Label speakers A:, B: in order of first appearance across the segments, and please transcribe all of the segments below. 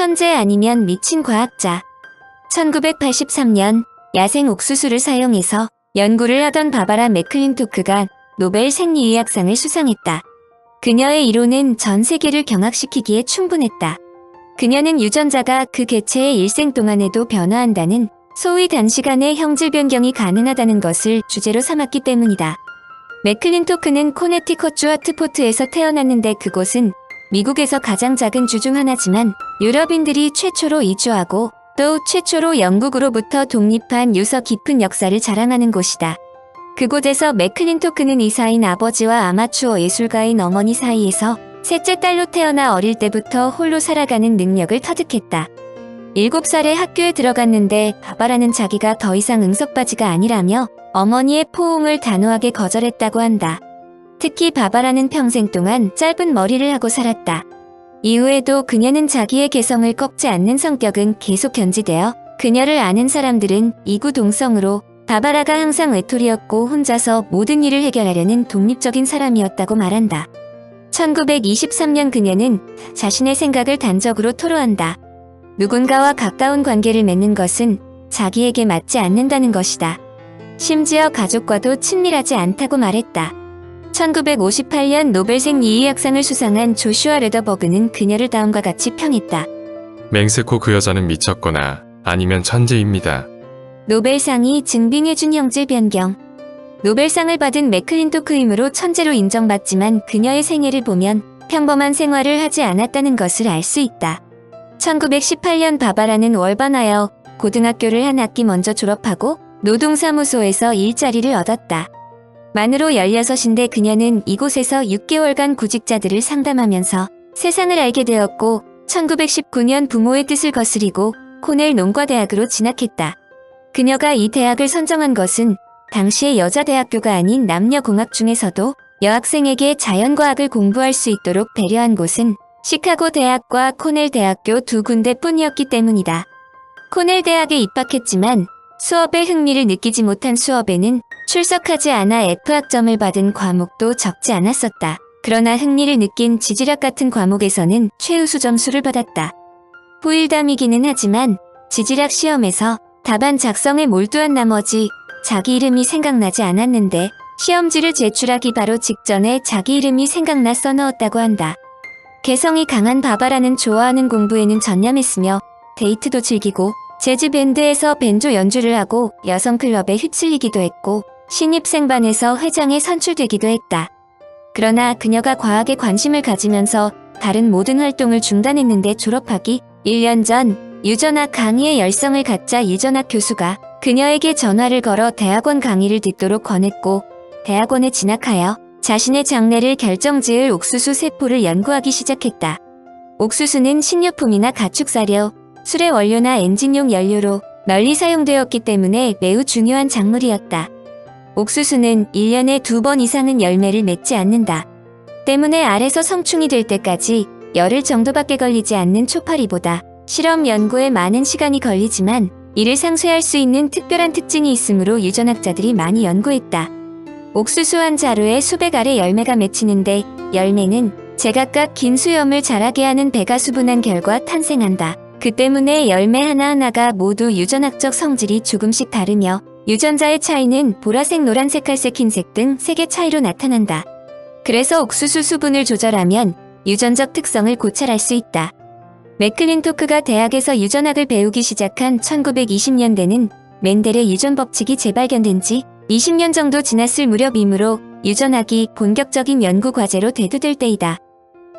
A: 천재 아니면 미친 과학자. 1983년 야생 옥수수를 사용해서 연구를 하던 바바라 맥클린토크가 노벨 생리의학상을 수상했다. 그녀의 이론은 전 세계를 경악시키기에 충분했다. 그녀는 유전자가 그 개체의 일생 동안에도 변화한다는 소위 단시간에 형질 변경이 가능하다는 것을 주제로 삼았기 때문이다. 맥클린토크는 코네티컷주 하트포트에서 태어났는데 그곳은 미국에서 가장 작은 주 중 하나지만 유럽인들이 최초로 이주하고 또 최초로 영국으로부터 독립한 유서 깊은 역사를 자랑하는 곳이다. 그곳에서 맥클린토크는 의사인 아버지와 아마추어 예술가인 어머니 사이에서 셋째 딸로 태어나 어릴 때부터 홀로 살아가는 능력을 터득했다. 7살에 학교에 들어갔는데 바바라는 자기가 더 이상 응석바지가 아니라며 어머니의 포옹을 단호하게 거절했다고 한다. 특히 바바라는 평생 동안 짧은 머리를 하고 살았다. 이후에도 그녀는 자기의 개성을 꺾지 않는 성격은 계속 견지되어 그녀를 아는 사람들은 이구동성으로 바바라가 항상 외톨이였고 혼자서 모든 일을 해결하려는 독립적인 사람이었다고 말한다. 1923년 그녀는 자신의 생각을 단적으로 토로한다. 누군가와 가까운 관계를 맺는 것은 자기에게 맞지 않는다는 것이다. 심지어 가족과도 친밀하지 않다고 말했다. 1958년 노벨 생리의학상을 수상한 조슈아 레더버그는 그녀를 다음과 같이 평했다.
B: 맹세코 그 여자는 미쳤거나 아니면 천재입니다.
A: 노벨상이 증빙해준 형질 변경. 노벨상을 받은 맥클린토크이므로 천재로 인정받지만 그녀의 생애를 보면 평범한 생활을 하지 않았다는 것을 알 수 있다. 1918년 바바라는 월반하여 고등학교를 한 학기 먼저 졸업하고 노동사무소에서 일자리를 얻었다. 만으로 16인데 그녀는 이곳에서 6개월간 구직자들을 상담하면서 세상을 알게 되었고 1919년 부모의 뜻을 거스리고 코넬 농과대학으로 진학했다. 그녀가 이 대학을 선정한 것은 당시의 여자대학교가 아닌 남녀공학 중에서도 여학생에게 자연과학을 공부할 수 있도록 배려한 곳은 시카고 대학과 코넬 대학교 두 군데뿐이었기 때문이다. 코넬 대학에 입학했지만 수업에 흥미를 느끼지 못한 수업에는 출석하지 않아 F학점을 받은 과목도 적지 않았었다. 그러나 흥미를 느낀 지질학 같은 과목에서는 최우수 점수를 받았다. 후일담이기는 하지만 지질학 시험에서 답안 작성에 몰두한 나머지 자기 이름이 생각나지 않았는데 시험지를 제출하기 바로 직전에 자기 이름이 생각나 써넣었다고 한다. 개성이 강한 바바라는 좋아하는 공부에는 전념했으며 데이트도 즐기고 재즈 밴드에서 벤조 연주를 하고 여성 클럽에 휩쓸리기도 했고 신입생반에서 회장에 선출되기도 했다. 그러나 그녀가 과학에 관심을 가지면서 다른 모든 활동을 중단했는데 졸업하기 1년 전 유전학 강의에 열성을 갖자 유전학 교수가 그녀에게 전화를 걸어 대학원 강의를 듣도록 권했고 대학원에 진학하여 자신의 장래를 결정지을 옥수수 세포를 연구하기 시작했다. 옥수수는 식료품이나 가축사료, 수레 원료나 엔진용 연료로 널리 사용되었기 때문에 매우 중요한 작물이었다. 옥수수는 1년에 2번 이상은 열매를 맺지 않는다. 때문에 알에서 성충이 될 때까지 열흘 정도밖에 걸리지 않는 초파리보다 실험 연구에 많은 시간이 걸리지만 이를 상쇄할 수 있는 특별한 특징이 있으므로 유전학자들이 많이 연구했다. 옥수수 한 자루에 수백 알의 열매가 맺히는데 열매는 제각각 긴 수염을 자라게 하는 배가 수분한 결과 탄생한다. 그 때문에 열매 하나하나가 모두 유전학적 성질이 조금씩 다르며 유전자의 차이는 보라색, 노란색, 갈색, 흰색 등 색의 차이로 나타난다. 그래서 옥수수 수분을 조절하면 유전적 특성을 고찰할 수 있다. 맥클린토크가 대학에서 유전학을 배우기 시작한 1920년대는 멘델의 유전 법칙이 재발견된 지 20년 정도 지났을 무렵이므로 유전학이 본격적인 연구 과제로 대두될 때이다.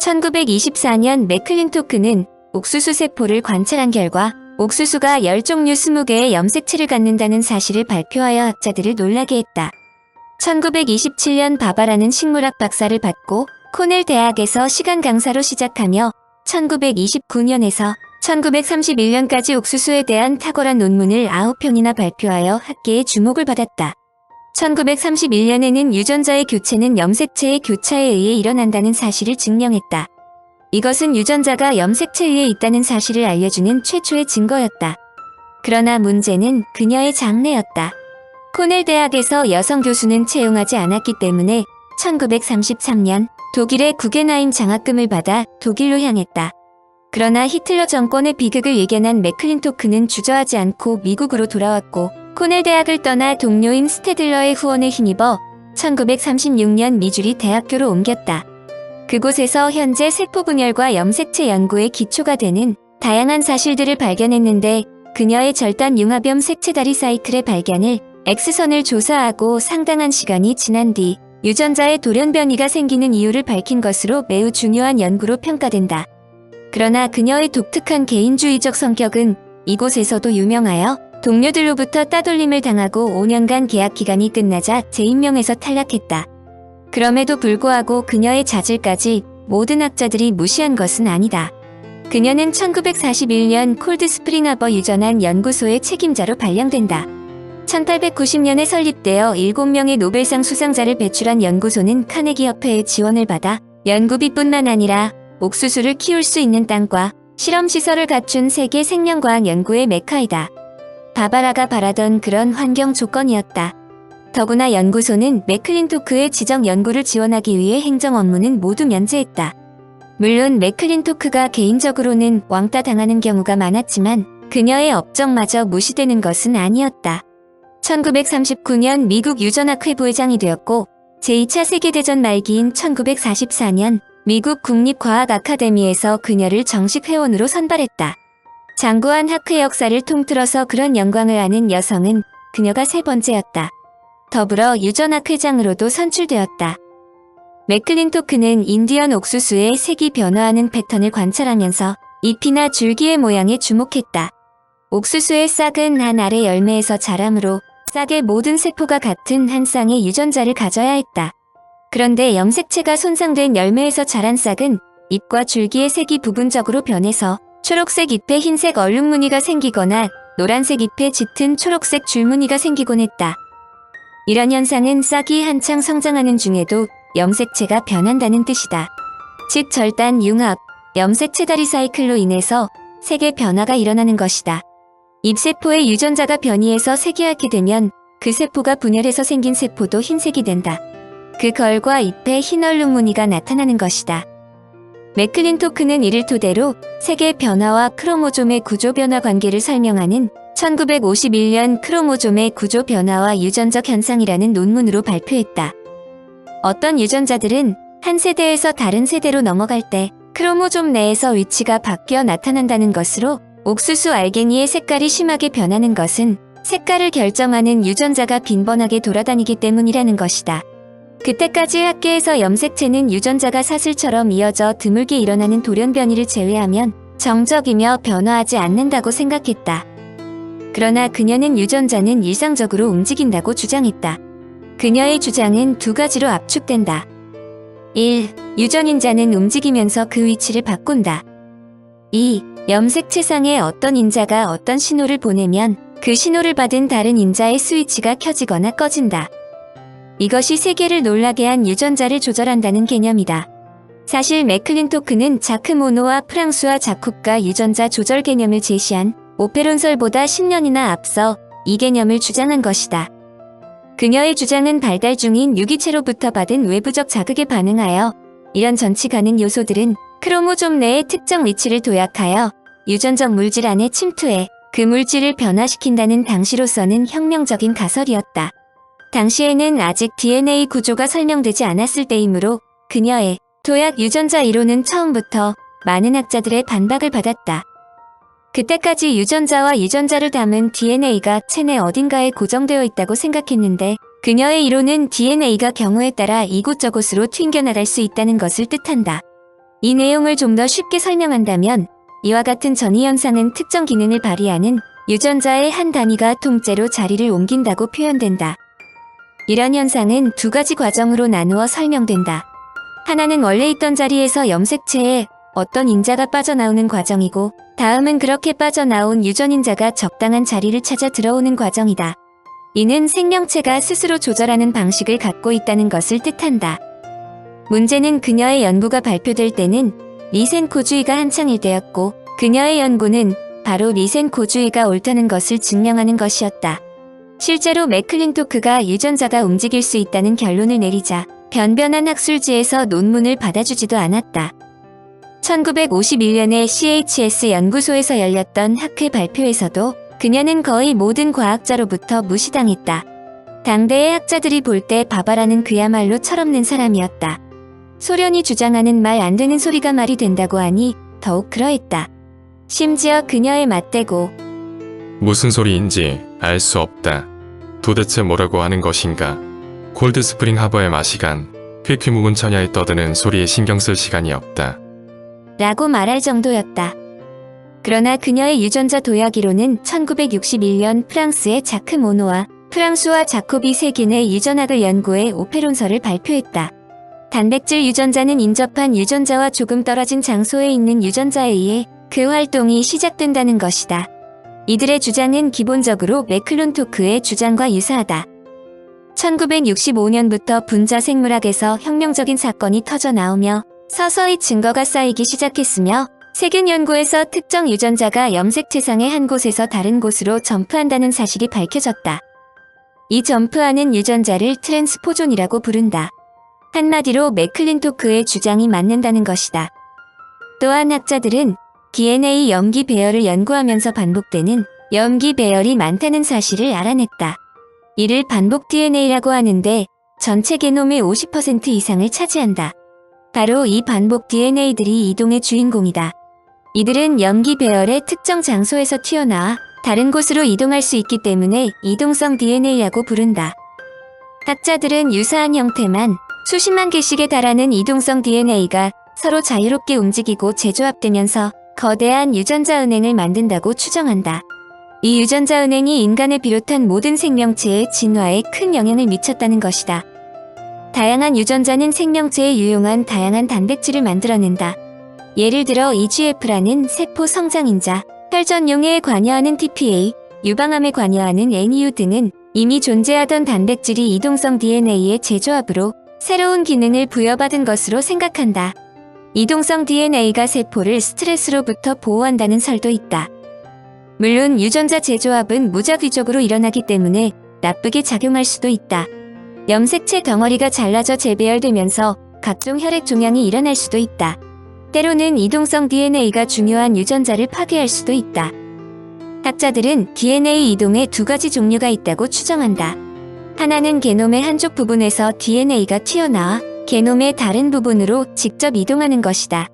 A: 1924년 맥클린토크는 옥수수 세포를 관찰한 결과 옥수수가 10종류 20개의 염색체를 갖는다는 사실을 발표하여 학자들을 놀라게 했다. 1927년 바바라는 식물학 박사를 받고 코넬 대학에서 시간 강사로 시작하며 1929년에서 1931년까지 옥수수에 대한 탁월한 논문을 9편이나 발표하여 학계의 주목을 받았다. 1931년에는 유전자의 교체는 염색체의 교차에 의해 일어난다는 사실을 증명했다. 이것은 유전자가 염색체에 의해 있다는 사실을 알려주는 최초의 증거였다. 그러나 문제는 그녀의 장래였다. 코넬 대학에서 여성 교수는 채용하지 않았기 때문에 1933년 독일의 구겐하임 장학금을 받아 독일로 향했다. 그러나 히틀러 정권의 비극을 예견한 맥클린토크는 주저하지 않고 미국으로 돌아왔고 코넬 대학을 떠나 동료인 스테들러의 후원에 힘입어 1936년 미주리 대학교로 옮겼다. 그곳에서 현재 세포 분열과 염색체 연구의 기초가 되는 다양한 사실들을 발견했는데 그녀의 절단 융합염 색채다리 사이클의 발견을 X선을 조사하고 상당한 시간이 지난 뒤 유전자의 돌연 변이가 생기는 이유를 밝힌 것으로 매우 중요한 연구로 평가된다. 그러나 그녀의 독특한 개인주의적 성격은 이곳에서도 유명하여 동료들로부터 따돌림을 당하고 5년간 계약 기간이 끝나자 재임명에서 탈락했다. 그럼에도 불구하고 그녀의 자질까지 모든 학자들이 무시한 것은 아니다. 그녀는 1941년 콜드스프링 하버 유전학 연구소의 책임자로 발령된다. 1890년에 설립되어 7명의 노벨상 수상자를 배출한 연구소는 카네기 협회의 지원을 받아 연구비뿐만 아니라 옥수수를 키울 수 있는 땅과 실험시설을 갖춘 세계 생명과학 연구의 메카이다. 바바라가 바라던 그런 환경 조건이었다. 더구나 연구소는 맥클린토크의 지적 연구를 지원하기 위해 행정 업무는 모두 면제했다. 물론 맥클린토크가 개인적으로는 왕따 당하는 경우가 많았지만 그녀의 업적마저 무시되는 것은 아니었다. 1939년 미국 유전학회 부회장이 되었고 제2차 세계대전 말기인 1944년 미국 국립과학 아카데미에서 그녀를 정식 회원으로 선발했다. 장구한 학회 역사를 통틀어서 그런 영광을 아는 여성은 그녀가 세 번째였다. 더불어 유전학회장으로도 선출되었다. 맥클린토크는 인디언 옥수수의 색이 변화하는 패턴을 관찰하면서 잎이나 줄기의 모양에 주목했다. 옥수수의 싹은 한 알의 열매에서 자라므로 싹의 모든 세포가 같은 한 쌍의 유전자를 가져야 했다. 그런데 염색체가 손상된 열매에서 자란 싹은 잎과 줄기의 색이 부분적으로 변해서 초록색 잎에 흰색 얼룩무늬가 생기거나 노란색 잎에 짙은 초록색 줄무늬가 생기곤 했다. 이런 현상은 싹이 한창 성장하는 중에도 염색체가 변한다는 뜻이다. 즉 절단 융합, 염색체다리 사이클로 인해서 색의 변화가 일어나는 것이다. 잎세포의 유전자가 변이해서 색이 핥게 되면 그 세포가 분열해서 생긴 세포도 흰색이 된다. 그 결과 잎에 흰 얼룩무늬가 나타나는 것이다. 맥클린토크는 이를 토대로 색의 변화와 크로모좀의 구조 변화 관계를 설명하는 1951년 크로모좀의 구조 변화와 유전적 현상이라는 논문으로 발표했다. 어떤 유전자들은 한 세대에서 다른 세대로 넘어갈 때 크로모좀 내에서 위치가 바뀌어 나타난다는 것으로 옥수수 알갱이의 색깔이 심하게 변하는 것은 색깔을 결정하는 유전자가 빈번하게 돌아다니기 때문이라는 것이다. 그때까지 학계에서 염색체는 유전자가 사슬처럼 이어져 드물게 일어나는 돌연 변이를 제외하면 정적이며 변화하지 않는다고 생각했다. 그러나 그녀는 유전자는 일상적으로 움직인다고 주장했다. 그녀의 주장은 두 가지로 압축된다. 1. 유전인자는 움직이면서 그 위치를 바꾼다. 2. 염색체상의 어떤 인자가 어떤 신호를 보내면 그 신호를 받은 다른 인자의 스위치가 켜지거나 꺼진다. 이것이 세계를 놀라게 한 유전자를 조절한다는 개념이다. 사실 맥클린토크는 자크 모노와 프랑수아 자쿱가 유전자 조절 개념을 제시한 오페론설보다 10년이나 앞서 이 개념을 주장한 것이다. 그녀의 주장은 발달 중인 유기체로부터 받은 외부적 자극에 반응하여 이런 전치가는 요소들은 크로모좀 내의 특정 위치를 도약하여 유전적 물질 안에 침투해 그 물질을 변화시킨다는 당시로서는 혁명적인 가설이었다. 당시에는 아직 DNA 구조가 설명되지 않았을 때이므로 그녀의 도약 유전자 이론은 처음부터 많은 학자들의 반박을 받았다. 그때까지 유전자와 유전자를 담은 DNA가 체내 어딘가에 고정되어 있다고 생각했는데 그녀의 이론은 DNA가 경우에 따라 이곳저곳으로 튕겨나갈 수 있다는 것을 뜻한다. 이 내용을 좀 더 쉽게 설명한다면 이와 같은 전이 현상은 특정 기능을 발휘하는 유전자의 한 단위가 통째로 자리를 옮긴다고 표현된다. 이런 현상은 두 가지 과정으로 나누어 설명된다. 하나는 원래 있던 자리에서 염색체에 어떤 인자가 빠져나오는 과정이고 다음은 그렇게 빠져나온 유전인자가 적당한 자리를 찾아 들어오는 과정이다. 이는 생명체가 스스로 조절하는 방식을 갖고 있다는 것을 뜻한다. 문제는 그녀의 연구가 발표될 때는 리센코주의가 한창일 때였고 그녀의 연구는 바로 리센코주의가 옳다는 것을 증명하는 것이었다. 실제로 맥클린토크가 유전자가 움직일 수 있다는 결론을 내리자 변변한 학술지에서 논문을 받아주지도 않았다. 1951년에 CHS 연구소에서 열렸던 학회 발표에서도 그녀는 거의 모든 과학자로부터 무시당했다. 당대의 학자들이 볼 때 바바라는 그야말로 철없는 사람이었다. 소련이 주장하는 말 안 되는 소리가 말이 된다고 하니 더욱 그러했다. 심지어 그녀의 맞대고
B: 무슨 소리인지 알 수 없다. 도대체 뭐라고 하는 것인가? 콜드스프링 하버의 마시간, 퀴퀴 묵은 처녀에 떠드는 소리에 신경 쓸 시간이 없다.
A: 라고 말할 정도였다. 그러나 그녀의 유전자 도약이론은 1961년 프랑스의 자크 모노와 프랑수와 자코비 세균의 유전학을 연구해 오페론서를 발표했다. 단백질 유전자는 인접한 유전자와 조금 떨어진 장소에 있는 유전자에 의해 그 활동이 시작된다는 것이다. 이들의 주장은 기본적으로 매클론토크의 주장과 유사하다. 1965년부터 분자 생물학에서 혁명적인 사건이 터져 나오며 서서히 증거가 쌓이기 시작했으며 세균 연구에서 특정 유전자가 염색체상의 한 곳에서 다른 곳으로 점프한다는 사실이 밝혀졌다. 이 점프하는 유전자를 트랜스포존이라고 부른다. 한마디로 매클린토크의 주장이 맞는다는 것이다. 또한 학자들은 DNA 염기 배열을 연구하면서 반복되는 염기 배열이 많다는 사실을 알아냈다. 이를 반복 DNA라고 하는데 전체 게놈의 50% 이상을 차지한다. 바로 이 반복 DNA들이 이동의 주인공이다. 이들은 염기 배열의 특정 장소에서 튀어나와 다른 곳으로 이동할 수 있기 때문에 이동성 DNA라고 부른다. 학자들은 유사한 형태만 수십만 개씩에 달하는 이동성 DNA가 서로 자유롭게 움직이고 재조합되면서 거대한 유전자 은행을 만든다고 추정한다. 이 유전자 은행이 인간을 비롯한 모든 생명체의 진화에 큰 영향을 미쳤다는 것이다. 다양한 유전자는 생명체에 유용한 다양한 단백질을 만들어낸다. 예를 들어 EGF라는 세포 성장인자, 혈전용해에 관여하는 TPA, 유방암에 관여하는 NEU 등은 이미 존재하던 단백질이 이동성 DNA의 재조합으로 새로운 기능을 부여받은 것으로 생각한다. 이동성 DNA가 세포를 스트레스로부터 보호한다는 설도 있다. 물론 유전자 재조합은 무작위적으로 일어나기 때문에 나쁘게 작용할 수도 있다. 염색체 덩어리가 잘라져 재배열되면서 각종 혈액 종양이 일어날 수도 있다. 때로는 이동성 DNA가 중요한 유전자를 파괴할 수도 있다. 학자들은 DNA 이동에 두 가지 종류가 있다고 추정한다. 하나는 게놈의 한쪽 부분에서 DNA가 튀어나와 게놈의 다른 부분으로 직접 이동하는 것이다.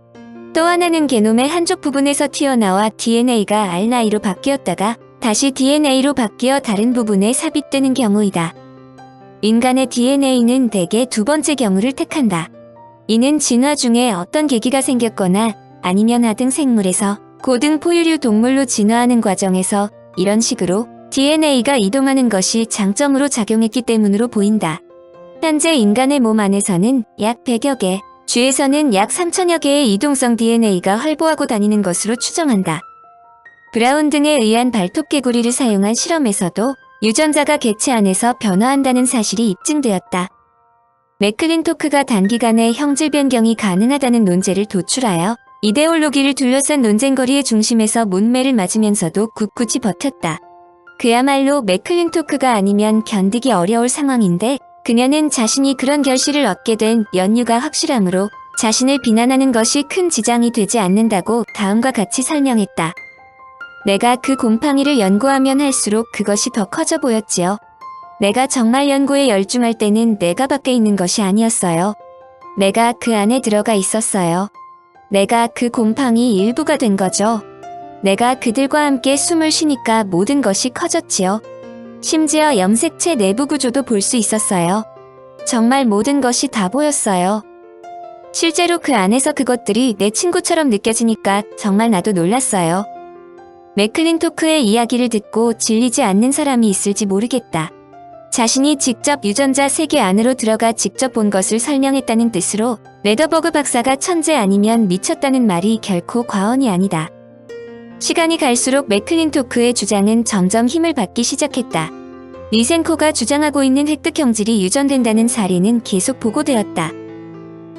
A: 또 하나는 게놈의 한쪽 부분에서 튀어나와 DNA가 RNA로 바뀌었다가 다시 DNA로 바뀌어 다른 부분에 삽입되는 경우이다. 인간의 DNA는 대개 두 번째 경우를 택한다. 이는 진화 중에 어떤 계기가 생겼거나 아니면 하등 생물에서 고등 포유류 동물로 진화하는 과정에서 이런 식으로 DNA가 이동하는 것이 장점으로 작용했기 때문으로 보인다. 현재 인간의 몸 안에서는 약 100여 개, 쥐에서는 약 3천여 개의 이동성 DNA가 활보하고 다니는 것으로 추정한다. 브라운 등에 의한 발톱개구리를 사용한 실험에서도 유전자가 개체 안에서 변화한다는 사실이 입증되었다. 매클린토크가 단기간에 형질 변경이 가능하다는 논제를 도출하여 이데올로기를 둘러싼 논쟁거리의 중심에서 문매를 맞으면서도 굳굳이 버텼다. 그야말로 매클린토크가 아니면 견디기 어려울 상황인데 그녀는 자신이 그런 결실을 얻게 된 연유가 확실하므로 자신을 비난하는 것이 큰 지장이 되지 않는다고 다음과 같이 설명했다. 내가 그 곰팡이를 연구하면 할수록 그것이 더 커져 보였지요. 내가 정말 연구에 열중할 때는 내가 밖에 있는 것이 아니었어요. 내가 그 안에 들어가 있었어요. 내가 그 곰팡이 일부가 된 거죠. 내가 그들과 함께 숨을 쉬니까 모든 것이 커졌지요. 심지어 염색체 내부 구조도 볼 수 있었어요. 정말 모든 것이 다 보였어요. 실제로 그 안에서 그것들이 내 친구처럼 느껴지니까 정말 나도 놀랐어요. 매클린토크의 이야기를 듣고 질리지 않는 사람이 있을지 모르겠다. 자신이 직접 유전자 세계 안으로 들어가 직접 본 것을 설명했다는 뜻으로 레더버그 박사가 천재 아니면 미쳤다는 말이 결코 과언이 아니다. 시간이 갈수록 매클린토크의 주장은 점점 힘을 받기 시작했다. 리센코가 주장하고 있는 획득 형질이 유전된다는 사례는 계속 보고되었다.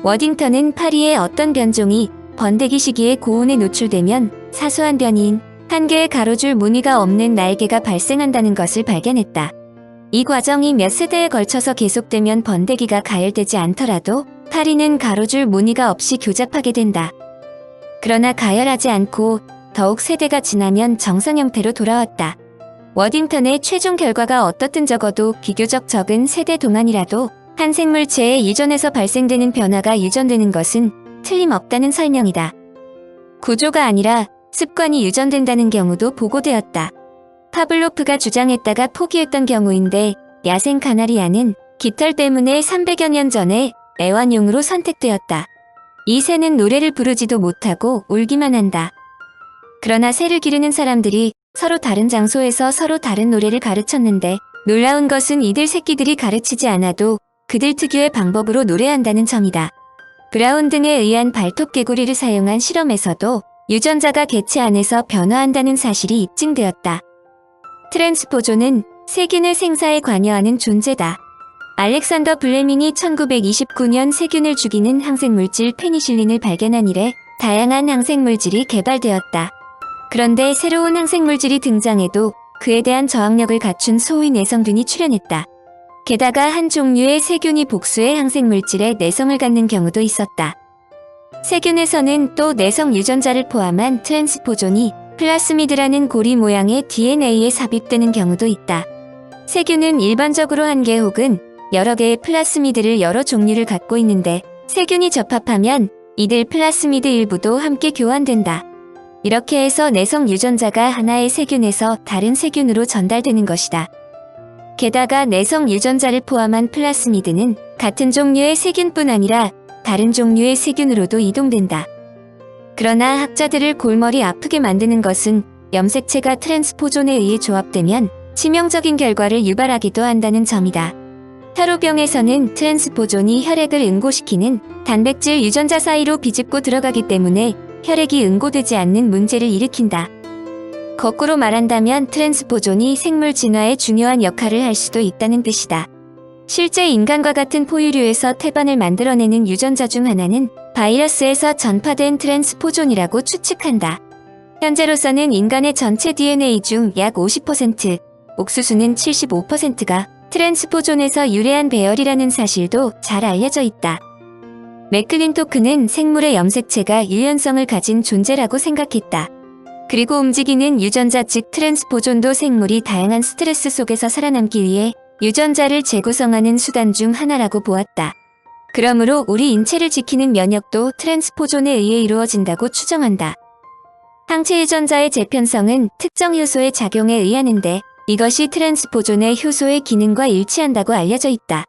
A: 워딩턴은 파리의 어떤 변종이 번데기 시기에 고온에 노출되면 사소한 변이인 한 개의 가로줄 무늬가 없는 날개가 발생한다는 것을 발견했다. 이 과정이 몇 세대에 걸쳐서 계속되면 번데기가 가열되지 않더라도 파리는 가로줄 무늬가 없이 교잡하게 된다. 그러나 가열하지 않고 더욱 세대가 지나면 정상 형태로 돌아왔다. 워딩턴의 최종 결과가 어떻든 적어도 비교적 적은 세대 동안이라도 한 생물체의 유전에서 발생되는 변화가 유전되는 것은 틀림없다는 설명이다. 구조가 아니라 습관이 유전된다는 경우도 보고되었다. 파블로프가 주장했다가 포기했던 경우인데 야생 카나리아는 깃털 때문에 300여 년 전에 애완용으로 선택되었다. 이 새는 노래를 부르지도 못하고 울기만 한다. 그러나 새를 기르는 사람들이 서로 다른 장소에서 서로 다른 노래를 가르쳤는데 놀라운 것은 이들 새끼들이 가르치지 않아도 그들 특유의 방법으로 노래한다는 점이다. 브라운 등에 의한 발톱 개구리를 사용한 실험에서도 유전자가 개체 안에서 변화한다는 사실이 입증되었다. 트랜스포존은 세균의 생사에 관여하는 존재다. 알렉산더 블레밍이 1929년 세균을 죽이는 항생물질 페니실린을 발견한 이래 다양한 항생물질이 개발되었다. 그런데 새로운 항생물질이 등장해도 그에 대한 저항력을 갖춘 소위 내성균이 출현했다. 게다가 한 종류의 세균이 복수의 항생물질에 내성을 갖는 경우도 있었다. 세균에서는 또 내성 유전자를 포함한 트랜스포존이 플라스미드라는 고리 모양의 DNA에 삽입되는 경우도 있다. 세균은 일반적으로 한 개 혹은 여러 개의 플라스미드를 여러 종류를 갖고 있는데 세균이 접합하면 이들 플라스미드 일부도 함께 교환된다. 이렇게 해서 내성 유전자가 하나의 세균에서 다른 세균으로 전달되는 것이다. 게다가 내성 유전자를 포함한 플라스미드는 같은 종류의 세균뿐 아니라 다른 종류의 세균으로도 이동된다. 그러나 학자들을 골머리 아프게 만드는 것은 염색체가 트랜스포존에 의해 조합되면 치명적인 결과를 유발하기도 한다는 점이다. 혈우병에서는 트랜스포존이 혈액을 응고시키는 단백질 유전자 사이로 비집고 들어가기 때문에 혈액이 응고되지 않는 문제를 일으킨다. 거꾸로 말한다면 트랜스포존이 생물 진화에 중요한 역할을 할 수도 있다는 뜻이다. 실제 인간과 같은 포유류에서 태반을 만들어내는 유전자 중 하나는 바이러스에서 전파된 트랜스포존이라고 추측한다. 현재로서는 인간의 전체 DNA 중 약 50%, 옥수수는 75%가 트랜스포존에서 유래한 배열이라는 사실도 잘 알려져 있다. 맥클린토크는 생물의 염색체가 유연성을 가진 존재라고 생각했다. 그리고 움직이는 유전자 즉 트랜스포존도 생물이 다양한 스트레스 속에서 살아남기 위해 유전자를 재구성하는 수단 중 하나라고 보았다. 그러므로 우리 인체를 지키는 면역도 트랜스포존에 의해 이루어진다고 추정한다. 항체 유전자의 재편성은 특정 효소의 작용에 의하는데 이것이 트랜스포존의 효소의 기능과 일치한다고 알려져 있다.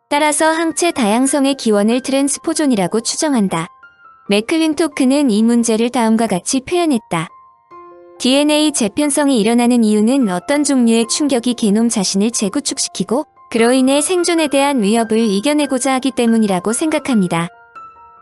A: 따라서 항체 다양성의 기원을 트랜스포존이라고 추정한다. 맥클린토크는 이 문제를 다음과 같이 표현했다. DNA 재편성이 일어나는 이유는 어떤 종류의 충격이 게놈 자신을 재구축시키고 그로 인해 생존에 대한 위협을 이겨내고자 하기 때문이라고 생각합니다.